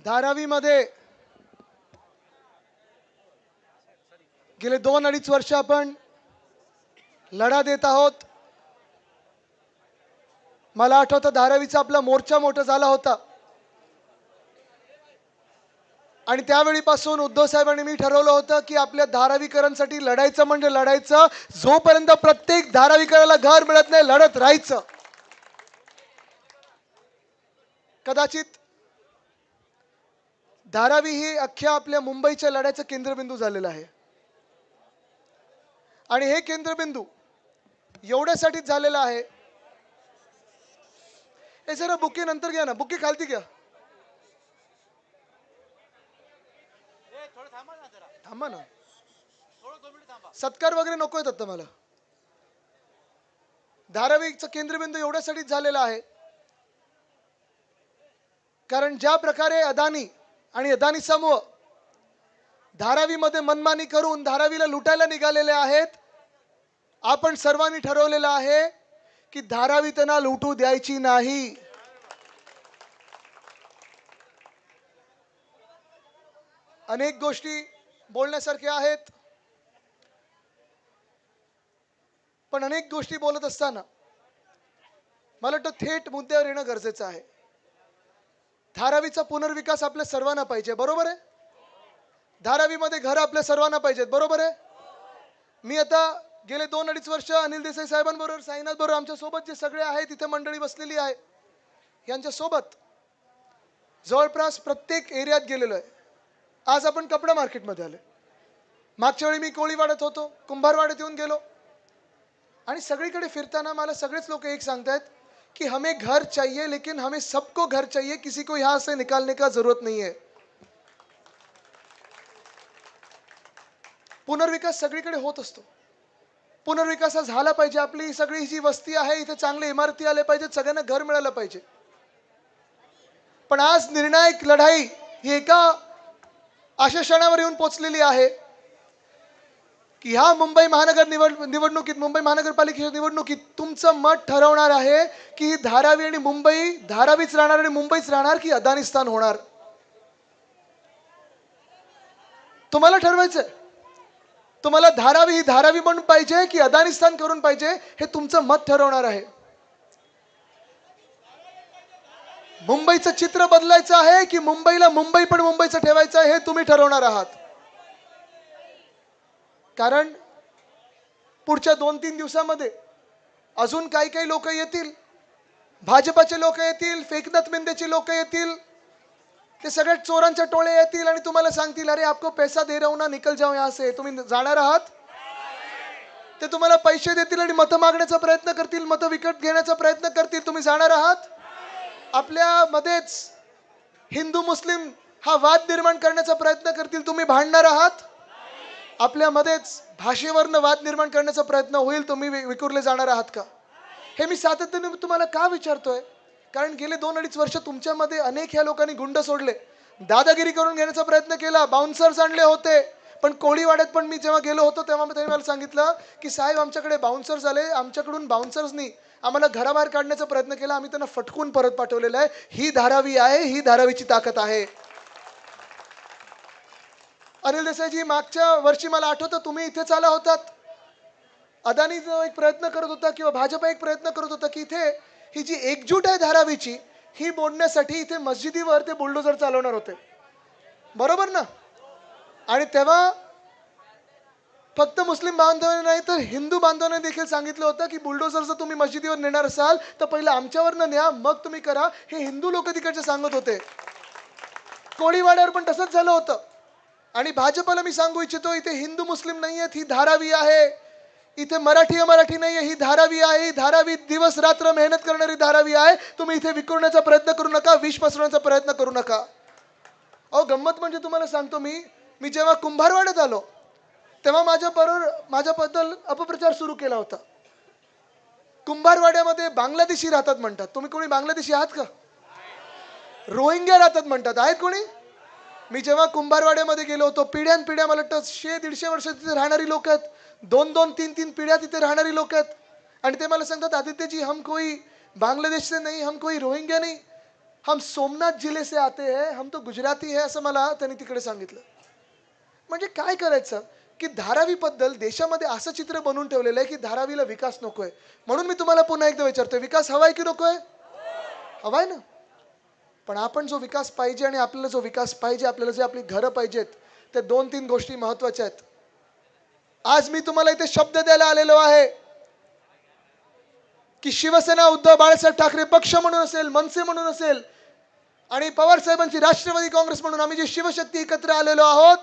धारावीमध्ये गेले 2-2.5 वर्ष आपण लढा देत आहोत. मला आठवतं धारावीचा आपला मोर्चा मोठा झाला होता आणि त्यावेळीपासून उद्धव साहेबांनी मी ठरवलं होतं की आपल्या धारावीकरांसाठी लढायचं म्हणजे लढायचं, जोपर्यंत प्रत्येक धारावीकराला घर मिळत नाही लढत राहायचं. कदाचित धारावी ही अख्ख्या आपल्या मुंबईच्या लढ्याचं केंद्रबिंदू झालेलं आहे आणि हे केंद्रबिंदू एवढ्यासाठीच झालेलं आहे. हे जरा बुके नंतर घ्या ना, बुके खालती घ्या. थांबा ना, सत्कार वगैरे नको येतात मला. धारावीचा केंद्रबिंदू एवढ्यासाठीच झालेला आहे कारण ज्या प्रकारे अदानी आणि अदानी समूह धारावीमध्ये मनमानी करून धारावीला लुटायला निघालेले आहेत, आपण सर्वांनी ठरवलेलं आहे की धारावी त्यांना लुटू द्यायची नाही. अनेक गोष्टी बोलण्यासारख्या आहेत, पण अनेक गोष्टी बोलत असताना मला वाटतं थेट मुद्द्यावर येणं गरजेचं आहे. धारावीचा पुनर्विकास आपल्या सर्वांना पाहिजे, बरोबर आहे. धारावीमध्ये घर आपल्या सर्वांना पाहिजेत, बरोबर आहे. मी आता गेले 2-2.5 वर्ष अनिल देसाई साहेबांबरोबर, साईनाथ बरोबर, आमच्या सोबत जे सगळे आहेत तिथे मंडळी बसलेली आहे, यांच्या सोबत जवळपास प्रत्येक एरियात गेलेलो आहे. आज आपण कपडा मार्केटमध्ये आले. मागच्या वेळी मी कोळीवाड्यात होतो, कुंभारवाड्यात येऊन गेलो आणि सगळीकडे फिरताना मला सगळेच लोक एक सांगतायत कि हमें घर चाहिए, लेकिन हमें सबको घर चाहिए, किसी को यहां से निकालने का जरूरत नहीं है. पुनर्विकास सगळीकडे होत असतो. पुनर्विकास झाला पाहिजे. आपली सगळी जी वस्ती आहे इथे चांगले इमारती आले पाहिजेत, सगळ्यांना घर मिळालं पाहिजे. पण आज निर्णायक लढाई ही एका अशा क्षणावर येऊन पोहोचलेली आहे की ह्या मुंबई महानगर निवडणुकीत, मुंबई महानगरपालिकेच्या निवडणुकीत तुमचं मत ठरवणार आहे की धारावी आणि मुंबई, धारावीच राहणार आणि मुंबईच राहणार की अदानिस्तान होणार. तुम्हाला ठरवायचं. तुम्हाला धारावी ही धारावी म्हणून पाहिजे की अदानिस्तान करून पाहिजे, हे तुमचं मत ठरवणार आहे. मुंबईचं चित्र बदलायचं आहे की मुंबईला मुंबई पण मुंबईचं ठेवायचं आहे, हे तुम्ही ठरवणार आहात. कारण पुढच्या 2-3 दिवसामध्ये अजून काही काही लोक येतील, भाजपाचे लोक येतील, फेकनाथ मिंदेचे लोक येतील, ते सगळे चोरांचे टोळे येतील आणि तुम्हाला सांगतील अरे आपको पैसा दे रहा हूं ना, निकल जाओ यहां से. तुम्ही जाणार आहात. ते तुम्हाला पैसे देतील आणि मतं मागण्याचा प्रयत्न करतील, मतं विकत घेण्याचा प्रयत्न करतील. तुम्ही जाणार आहात. आपल्या मध्येच हिंदू मुस्लिम हा वाद निर्माण करण्याचा प्रयत्न करतील. तुम्ही भांडणार आहात. आपल्या मध्येच भाषेवरनं वाद निर्माण करण्याचा प्रयत्न होईल. तुम्ही विखुरले जाणार आहात का? हे मी सातत्याने तुम्हाला का विचारतोय, कारण गेले 2-2.5 वर्ष तुमच्यामध्ये अनेक ह्या लोकांनी गुंड सोडले, दादागिरी करून घेण्याचा प्रयत्न केला, बाउन्सर्स आणले होते. पण कोळीवाड्यात पण मी जेव्हा गेलो होतो तेव्हा त्यांनी मला सांगितलं की साहेब आमच्याकडे बाउन्सर्स आले, आमच्याकडून बाउन्सर्सनी आम्हाला घराबाहेर काढण्याचा प्रयत्न केला, आम्ही त्यांना फटकून परत पाठवलेलं आहे. ही धारावी आहे, ही धारावीची ताकद आहे. अनिल देसाईजी, मागच्या वर्षी मला आठवतं तुम्ही इथेच आला होतात. अदानी जो एक प्रयत्न करत होता किंवा भाजपा एक प्रयत्न करत होता की इथे ही जी एकजूट आहे धारावीची, ही मोडण्यासाठी इथे मस्जिदीवर ते बुलडोजर चालवणार होते, बरोबर ना. आणि तेव्हा फक्त मुस्लिम बांधवांना नाही तर हिंदू बांधवांना देखील सांगितलं होतं की बुलडोजर जर तुम्ही मस्जिदीवर नेणार असाल तर पहिलं आमच्यावरनं न्या, मग तुम्ही करा. हे हिंदू लोक तिकडचे सांगत होते. कोळीवाड्यावर पण तसंच झालं होतं. आणि भाजपला मी सांगू इच्छितो, इथे हिंदू मुस्लिम नाही आहेत, ही धारावी आहे. इथे मराठी नाही आहे, ही धारावी आहे. ही धारावी दिवस रात्र मेहनत करणारी धारावी आहे. तुम्ही इथे विखुरण्याचा प्रयत्न करू नका, विष पसरवण्याचा प्रयत्न करू नका. अहो गंमत म्हणजे तुम्हाला सांगतो, मी जेव्हा कुंभारवाड्यात आलो तेव्हा माझ्याबद्दल अपप्रचार सुरू केला होता. कुंभारवाड्यामध्ये बांगलादेशी राहतात म्हणतात. तुम्ही कोणी बांगलादेशी आहात का? रोहिंग्या राहतात म्हणतात. आहेत कोणी? मी जेव्हा कुंभारवाड्यामध्ये गेलो होतो, पिढ्यानपिढ्या, मला वाटतं 100-150 वर्ष तिथे राहणारी लोक आहेत, 2-2, 3-3 पिढ्या तिथे राहणारी लोक आहेत. आणि ते मला सांगतात आदित्यजी हम कोई बांगलादेश से नहीं, हम कोई रोहिंग्या नहीं, हम सोमनाथ जिले से आते हैं, हम तो गुजराती है असं मला त्यांनी तिकडे सांगितलं. म्हणजे काय करायचं की धारावीबद्दल देशामध्ये असं चित्र बनवून ठेवलेलं आहे की धारावीला विकास नकोय. म्हणून मी तुम्हाला पुन्हा एकदा विचारतोय, विकास हवाय की नकोय? हवाय ना. पण आपण जो विकास पाहिजे आणि आपल्याला जो विकास पाहिजे, आपल्याला जे आपली घरं पाहिजेत, त्या 2-3 गोष्टी महत्वाच्या आहेत. आज मी तुम्हाला इथे शब्द द्यायला आलेलो आहे की शिवसेना उद्धव बाळासाहेब ठाकरे पक्ष म्हणून असेल, मनसे म्हणून असेल आणि पवार साहेबांची राष्ट्रवादी काँग्रेस म्हणून आम्ही जी शिवशक्ती एकत्र आलेलो आहोत,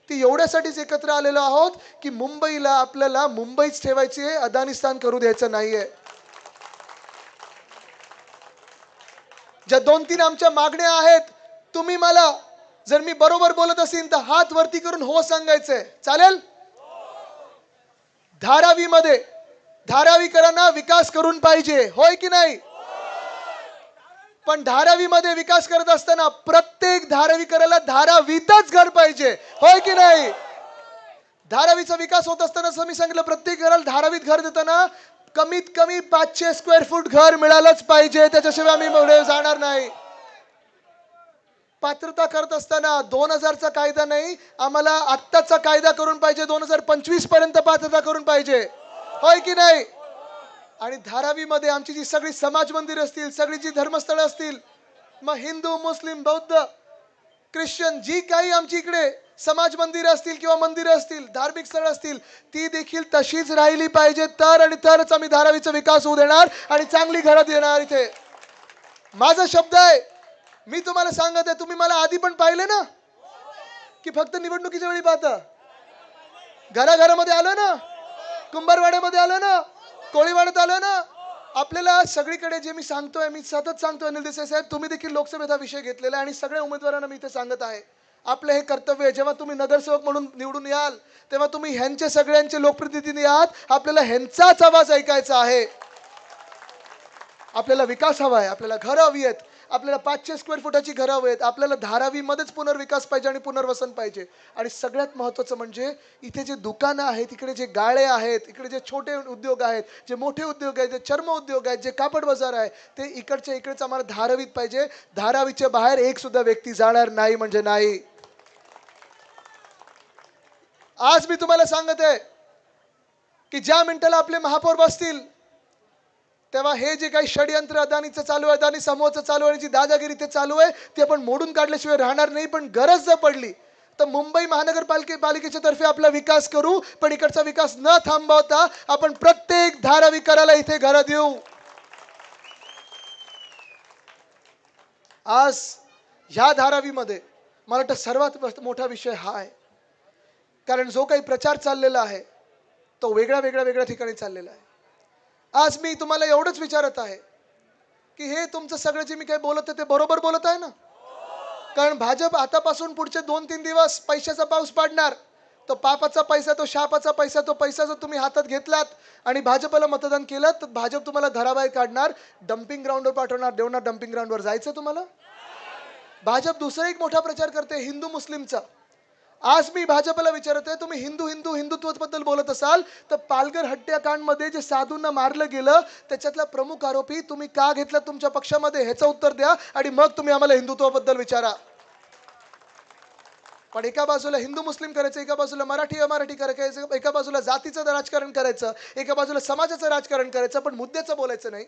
ती एवढ्यासाठीच एकत्र आलेलो आहोत की मुंबईला आपल्याला मुंबईच ठेवायची आहे, अदानिस्तान करू द्यायचं नाहीये. ज्या 2-3 आमच्या मागण्या आहेत, तुम्ही मला जर मी बरोबर बोलत असेल तर हात वरती करून हो सांगायचंय. चालेल? धारावीमध्ये धारावीकरांना विकास करून पाहिजे, होय की नाही? पण धारावीमध्ये विकास करत असताना प्रत्येक धारावीकराला धारावीतच घर पाहिजे, होय की नाही? धारावीचा विकास होत असताना असं मी सांगितलं, प्रत्येक घराला धारावीत घर देताना कमीत कमी 500 स्क्वेअर फूट घर मिळालंच पाहिजे, त्याच्याशिवाय आम्ही पुढे जाणार नाही. पात्रता करत असताना 2000चा कायदा नाही, आम्हाला आत्ताचा कायदा करून पाहिजे, 2025 पर्यंत पात्रता करून पाहिजे, होय की नाही? आणि धारावीमध्ये आमची जी सगळी समाज मंदिर असतील, सगळी जी धर्मस्थळं असतील, मग हिंदू, मुस्लिम, बौद्ध, ख्रिश्चन जी काही आमची इकडे समाज मंदिर असतील किंवा मंदिरं असतील, धार्मिक स्थळ असतील, ती देखील तशीच राहिली पाहिजे, तर आणि तरच आम्ही धारावीचा विकास होऊ देणार आणि चांगली घरं देणार. इथे माझा शब्द आहे. मी तुम्हाला सांगत आहे, तुम्ही मला आधी पण पाहिले ना की फक्त निवडणुकीच्या वेळी पाहता? घराघरामध्ये आलो ना, कुंभारवाड्यामध्ये आलो ना, कोळीवाड्यात आलो ना. आपल्याला सगळीकडे जे मी सांगतोय, मी सतत सांगतोय अनिल देसाई साहेब, तुम्ही देखील लोकसभेत हा विषय घेतलेला आहे आणि सगळ्या उमेदवारांना मी इथे सांगत आहे, आपलं हे कर्तव्य आहे. जेव्हा तुम्ही नगरसेवक म्हणून निवडून याल, तेव्हा तुम्ही ह्यांचे सगळ्यांचे लोकप्रतिनिधी आहात, आपल्याला ह्यांचाच आवाज ऐकायचा आहे. आपल्याला विकास हवा आहे, आपल्याला घरं हवी आहेत, आपल्याला 500 स्क्वेअर फुटाची घरं हवी आहेत, आपल्याला धारावीमध्येच पुनर्विकास पाहिजे आणि पुनर्वसन पाहिजे. आणि सगळ्यात महत्त्वाचं म्हणजे इथे जे दुकानं आहेत, इकडे जे गाळे आहेत, इकडे जे छोटे उद्योग आहेत, जे मोठे उद्योग आहेत, जे चर्म उद्योग आहेत, जे कापड बाजार आहे, ते इकडच्या इकडेच आम्हाला धारावीत पाहिजे. धारावीच्या बाहेर एक सुद्धा व्यक्ती जाणार नाही म्हणजे नाही. आज मी तुम्हाला सांगत आहे की ज्या मिनिटाला आपले महापौर बसतील, तेव्हा हे जे काही षडयंत्र अदानीचं चालू आहे, अदानी समूहाचं चालू आहे, जी दादागिरी ते चालू आहे, ते आपण मोडून काढल्याशिवाय राहणार नाही. पण गरज जर पडली तर मुंबई महानगरपालिकेच्या तर्फे आपला विकास करू, पण इकडचा विकास न थांबवता आपण प्रत्येक धारावीकराला इथे घरं देऊ. आज ह्या धारावीमध्ये मला वाटतं सर्वात मोठा विषय हा आहे, कारण जो काही प्रचार चाललेला आहे तो वेगळ्या ठिकाणी चाललेला आहे. आज मी तुम्हाला एवढंच विचारत आहे की हे तुमचं सगळं जे मी काही बोलत आहे ते बरोबर बोलत आहे ना? कारण भाजप आतापासून पुढचे 2-3 दिवस पैशाचा पाऊस पाडणार. तो पापाचा पैसा, तो शापाचा पैसा, तो पैसा जर तुम्ही हातात घेतलात आणि भाजपला मतदान केलं तर भाजप तुम्हाला घराबाहेर काढणार, डम्पिंग ग्राउंडवर पाठवणार. देवणार डम्पिंग ग्राउंडवर जायचं तुम्हाला? भाजप दुसरा एक मोठा प्रचार करते हिंदू मुस्लिमचा. आज मी भाजपला विचारत आहे, तुम्ही हिंदुत्वाबद्दल बोलत असाल तर पालघर हत्याकांडमध्ये जे साधूंना मारलं गेलं त्याच्यातला प्रमुख आरोपी तुम्ही का घेतला तुमच्या पक्षामध्ये, ह्याचं उत्तर द्या आणि मग तुम्ही आम्हाला हिंदुत्वाबद्दल विचारा. पण एका बाजूला हिंदू मुस्लिम करायचं, एका बाजूला मराठी अमराठी करायचं, एका बाजूला जातीचं राजकारण करायचं, एका बाजूला समाजाचं राजकारण करायचं, पण मुद्द्याचं बोलायचं नाही.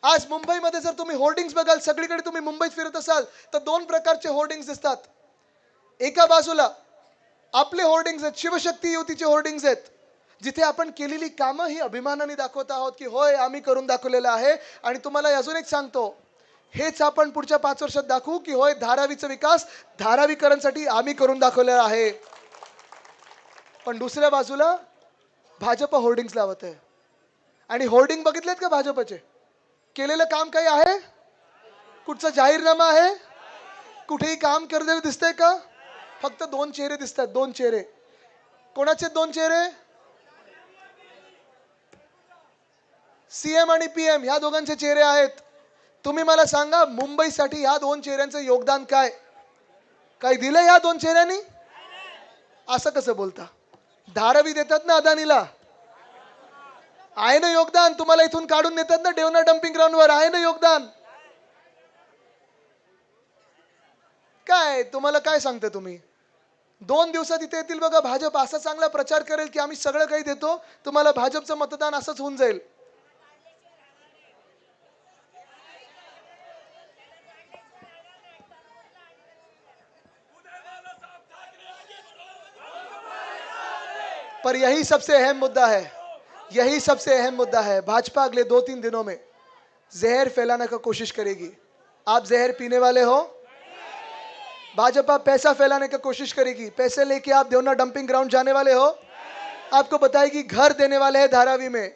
आज मुंबईमध्ये जर तुम्ही होर्डिंग्स बघाल, सगळीकडे तुम्ही मुंबईत फिरत असाल तर 2 प्रकारचे होर्डिंग्स दिसतात. एका बाजूला आपले होर्डिंग्स आहेत, शिवशक्ती युतीचे होर्डिंग्स आहेत, जिथे आपण केलेली कामं ही अभिमानाने दाखवत आहोत की होय आम्ही करून दाखवलेलं आहे. आणि तुम्हाला अजून एक सांगतो, हेच आपण पुढच्या 5 वर्षात दाखवू की होय धारावीचा विकास धारावीकरांसाठी आम्ही करून दाखवलेला आहे. पण दुसऱ्या बाजूला भाजप होर्डिंग्स लावत आहे. आणि होर्डिंग बघितलेत का भाजपचे? केलेलं काम काही आहे? कुठचा जाहीरनामा आहे? कुठेही काम करताना दिसतंय का? फक्त 2 चेहरे दिसतात, 2 चेहरे. कोणाचे 2 चेहरे? सीएम आणि पीएम ह्या दोघांचे चेहरे आहेत. तुम्ही मला सांगा, मुंबईसाठी ह्या 2 चेहऱ्यांचं योगदान काय? काही दिलं ह्या 2 चेहऱ्यांनी? असं कसं बोलता? धारावी देतात ना अदानीला, आहे ना योगदान. तुम्हाला इथून काढून नेतात ना देवना डम्पिंग ग्राउंडवर, आहे ना योगदान. काय तुम्हाला काय सांगते तुम्ही? 2 दिवसात इथे येतील बघा भाजप, असा चांगला प्रचार करेल की आम्ही सगळं काही देतो तुम्हाला, भाजपचं मतदान असंच होऊन जाईल. पर यही सबसे अहम मुद्दा है, यही सबसे अहम मुद्दा है. भाजपा अगले 2-3 दिनों में जहर फैलाने का कोशिश करेगी. आप जहर पीने वाले हो? भाजपा पैसा फैलाने की कोशिश करेगी. पैसे लेके आप देवना डंपिंग ग्राउंड जाने वाले हो? आपको बताएगी घर देने वाले हैं धारावी में,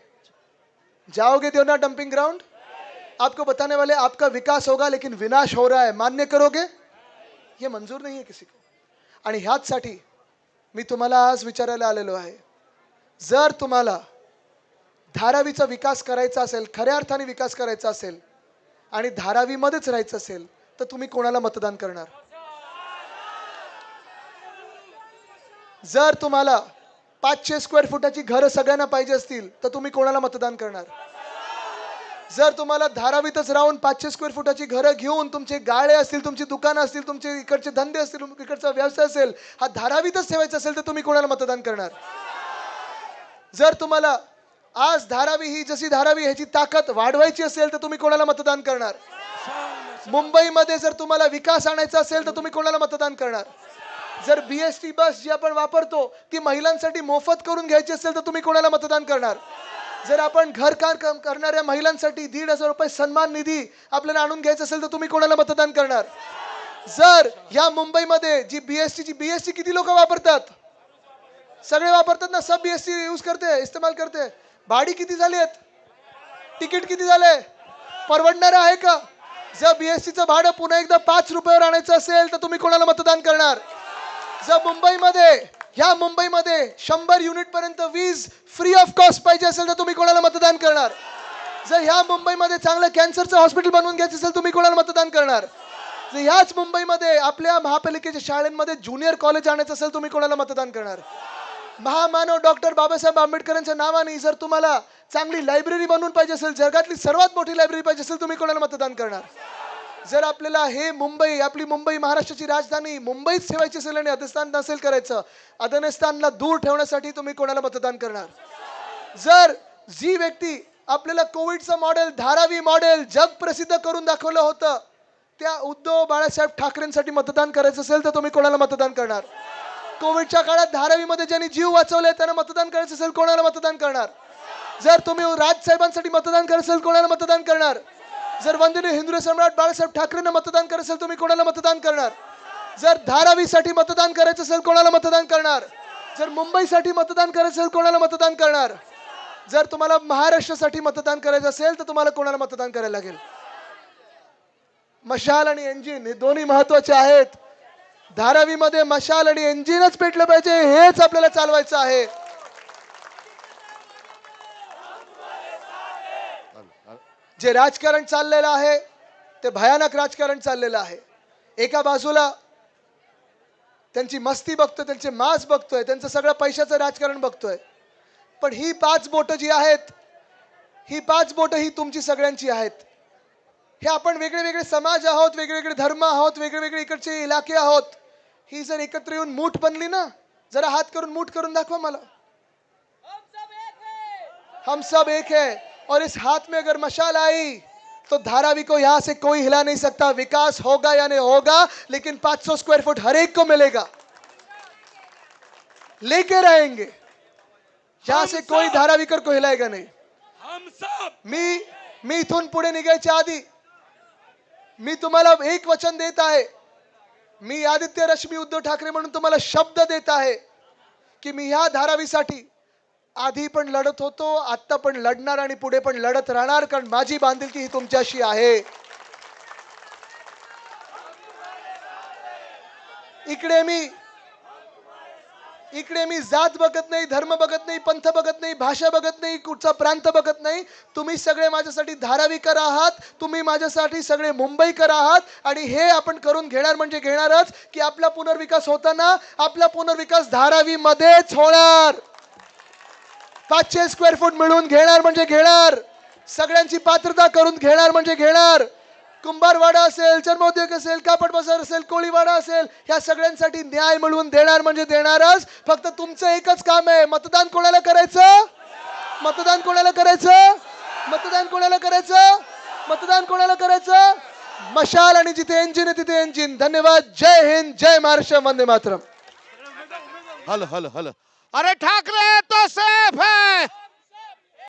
जाओगे देवना डंपिंग ग्राउंड? आपको बताने वाले आपका विकास होगा लेकिन विनाश हो रहा है, मान्य करोगे? ये मंजूर नहीं है किसी को. आणि ह्याचसाठी मी तुम्हाला आज विचारायला आलेलो आहे, जर तुम्हाला धारावीचा विकास करायचा असेल, खऱ्या अर्थाने विकास करायचा असेल आणि धारावीमध्येच राहायचं असेल तर तुम्ही कोणाला मतदान करणार? जर तुम्हाला 500 स्क्वेअर फुटाची घरं सगळ्यांना पाहिजे असतील तर तुम्ही कोणाला मतदान करणार? जर तुम्हाला धारावीतच राहून 500 स्क्वेअर फुटाची घरं घेऊन तुमचे गाळे असतील, तुमची दुकानं असतील, तुमचे इकडचे धंदे असतील, इकडचा व्यवसाय असेल, हा धारावीतच ठेवायचा असेल तर तुम्ही कोणाला मतदान करणार? जर तुम्हाला आज धारावी ही जशी धारावी ह्याची ताकद वाढवायची असेल तर तुम्ही कोणाला मतदान करणार? मुंबईमध्ये जर तुम्हाला विकास आणायचा असेल तर तुम्ही कोणाला मतदान करणार? जर BST बस जी आपण वापरतो ती महिलांसाठी मोफत करून घ्यायची असेल तर तुम्ही कोणाला मतदान करणार? जर आपण घरकाम करणाऱ्या महिलांसाठी 1,500 रुपये सन्मान निधी आपल्याला आणून घ्यायचा असेल तर तुम्ही कोणाला मतदान करणार? जर या मुंबईमध्ये जी BST किती लोक वापरतात? सगळे वापरतात ना, सब BST यूज करते, इस्तेमाल करते. भाडी किती झाली आहेत? तिकीट किती झाले? परवडणार आहे का? जर BSTचं भाडं पुन्हा एकदा 5 रुपयावर आणायचं असेल तर तुम्ही कोणाला मतदान करणार? जर मुंबईमध्ये ह्या मुंबईमध्ये 100 युनिट पर्यंत वीज फ्री ऑफ कॉस्ट पाहिजे असेल तर तुम्ही कोणाला मतदान करणार? जर ह्या मुंबईमध्ये चांगलं कॅन्सरचं हॉस्पिटल बनवून घ्यायचं असेल तुम्ही कोणाला मतदान करणार? जर ह्याच मुंबईमध्ये आपल्या महापालिकेच्या शाळांमध्ये ज्युनियर कॉलेज आणायचं असेल तुम्ही कोणाला मतदान करणार? महामानव डॉक्टर बाबासाहेब आंबेडकरांच्या नावाने जर तुम्हाला चांगली लायब्ररी बनवून पाहिजे असेल, जगातली सर्वात मोठी लायब्ररी पाहिजे असेल, तुम्ही कोणाला मतदान करणार? जर आपल्याला हे मुंबई, आपली मुंबई महाराष्ट्राची राजधानी मुंबईच ठेवायची असेल आणि अफगाणिस्तान नसेल करायचं, अफगाणिस्तानला दूर ठेवण्यासाठी तुम्ही कोणाला मतदान करणार? जर जी व्यक्ती आपल्याला कोविडचं मॉडेल, धारावी मॉडेल जग प्रसिद्ध करून दाखवलं होतं, त्या उद्धव बाळासाहेब ठाकरेंसाठी मतदान करायचं असेल तर तुम्ही कोणाला मतदान करणार? कोविडच्या काळात धारावीमध्ये ज्यांनी जीव वाचवले त्यांना मतदान करायचं असेल कोणाला मतदान करणार? जर तुम्ही राजसाहेबांसाठी मतदान करायचं असेल कोणाला मतदान करणार? जर वंदनीय हिंदू सम्राट बाळासाहेब ठाकरेंना मतदान करायचं असेल तुम्ही कोणाला मतदान करणार? जर धारावीसाठी मतदान करायचं असेल कोणाला मतदान करणार? जर मुंबईसाठी मतदान करायचं असेल कोणाला मतदान करणार? जर तुम्हाला महाराष्ट्रासाठी मतदान करायचं असेल तर तुम्हाला कोणाला मतदान करायला लागेल? मशाल आणि इंजिन हे दोन्ही महत्त्वाचे आहेत. धारावीमध्ये मशाल आणि इंजिनच पेटलं पाहिजे, हेच आपल्याला चालवायचं आहे. जे राजकारण चाललेलं आहे ते भयानक राजकारण चाललेलं आहे. एका बाजूला त्यांची मस्ती बघतोय, त्यांचे मांस बघतोय, त्यांचं सगळं पैशाचं राजकारण बघतोय. पण ही 5 बोटं जी आहेत, ही 5 बोटं ही तुमची सगळ्यांची आहेत. हे आपण वेगळे वेगळे समाज आहोत, वेगवेगळे धर्म आहोत, वेगवेगळे इकडचे इलाके आहोत. ही जर एकत्र येऊन मूठ बनली ना, जरा हात करून मूठ करून दाखवा मला. हम सब एक है और इस हाथ में अगर मशाल आई तो धारावी को यहाँ से कोई हिला नहीं सकता. विकास होगा या नहीं होगा, लेकिन 500 स्क्वायर फुट हर एक को मिलेगा. लेके रहेंगे, यहाँ से कोई धारावीकर को हिलाएगा नहीं. हम सब मी इथून पुढे निघायच्या आधी मी तुम्हाला एक वचन देत आहे. मी आदित्य रश्मी उद्धव ठाकरे म्हणून तुम्हाला शब्द देत आहे की मी ह्या धारावीसाठी आधी पण लढत होतो, आता पण लढणार आणि पुढे पण लढत राहणार, कारण माझी बांधिलकी ही तुमच्याशी आहे. इकडे मी जात बघत नाही, धर्म बघत नाही, पंथ बघत नाही, भाषा बघत नाही, कुठचा प्रांत बघत नाही. तुम्ही सगळे माझ्यासाठी धारावीकर आहात, तुम्ही माझ्यासाठी सगळे मुंबईकर आहात. आणि हे आपण करून घेणार म्हणजे घेणारच की आपला पुनर्विकास होताना आपला पुनर्विकास धारावी मध्येच होणार. 500 स्क्वेअर फूट मिळून घेणार म्हणजे घेणार, सगळ्यांची पात्रता करून घेणार म्हणजे घेणार. कुंभारवाडा असेल, चर्मोद्योग असेल, कापड बाजार असेल, कोळीवाडा असेल, ह्या सगळ्यांसाठी न्याय मिळवून देणार म्हणजे देणारच. फक्त तुमचं एकच काम आहे, मतदान कोणाला करायचं? मतदान कोणाला करायचं? मतदान कोणाला करायचं? मतदान कोणाला करायचं? मशाल आणि जिथे इंजिन आहे तिथे इंजिन. धन्यवाद. जय हिंद, जय महाराष्ट्र, वंदे मातरम. हल हल हल. अरे ठाकरे तो सेफ है.